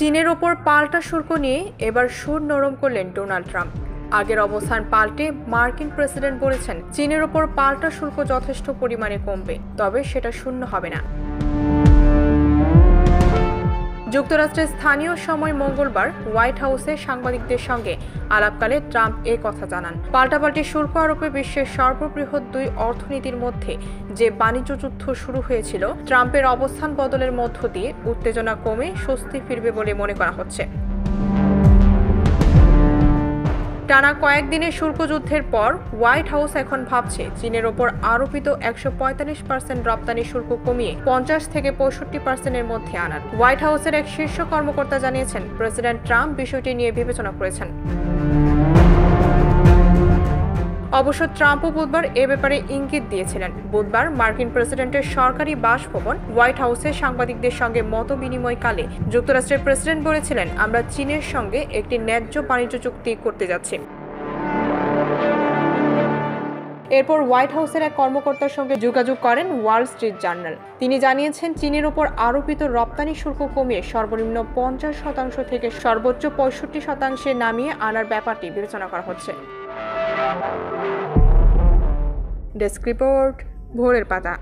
চীনের ওপর পাল্টা শুল্ক নিয়ে এবার সুর নরম করলেন ডোনাল্ড ট্রাম্প। আগের অবস্থান পাল্টে মার্কিন প্রেসিডেন্ট বলেছেন চীনের ওপর পাল্টা শুল্ক যথেষ্ট পরিমাণে কমবে, তবে সেটা শূন্য হবে না। যুক্তরাষ্ট্রের স্থানীয় সময় মঙ্গলবার হোয়াইট হাউসে সাংবাদিকদের সঙ্গে আলাপকালে ট্রাম্প এ কথা জানান। পাল্টাপাল্টি শুল্ক আরোপে বিশ্বের সর্ববৃহৎ দুই অর্থনীতির মধ্যে যে বাণিজ্য যুদ্ধ শুরু হয়েছিল, ট্রাম্পের অবস্থান বদলের মধ্য দিয়ে উত্তেজনা কমে স্বস্তি ফিরবে বলে মনে করা হচ্ছে। টানা কয়েকদিনের শুল্ক যুদ্ধের পর হোয়াইট হাউস এখন ভাবছে চীনের ওপর আরোপিত 145% রপ্তানি শুল্ক কমিয়ে 50 থেকে 65%-এর মধ্যে আনার। হোয়াইট হাউসের এক শীর্ষ কর্মকর্তা জানিয়েছেন প্রেসিডেন্ট ট্রাম্প বিষয়টি নিয়ে বিবেচনা করেছেন। অবশ্য ট্রাম্পও বুধবার এ ব্যাপারে ইঙ্গিত দিয়েছিলেন। বুধবার মার্কিন প্রেসিডেন্টের সরকারি বাসভবন হোয়াইট হাউসে সাংবাদিকদের সঙ্গে মত বিনিময়কালে যুক্তরাষ্ট্রের প্রেসিডেন্ট বলেছিলেন, আমরা চীনের সঙ্গে একটি ন্যায্য বাণিজ্য চুক্তি করতে যাচ্ছি। এরপর হোয়াইট হাউসের এক কর্মকর্তার সঙ্গে যোগাযোগ করেন ওয়াল স্ট্রিট জার্নাল। তিনি জানিয়েছেন চীনের ওপর আরোপিত রপ্তানি শুল্ক কমিয়ে সর্বনিম্ন 50% থেকে সর্বোচ্চ 65% নামিয়ে আনার ব্যাপারটি বিবেচনা করা হচ্ছে। ডেস্ক রিপোর্ট, ভোরের পাতা।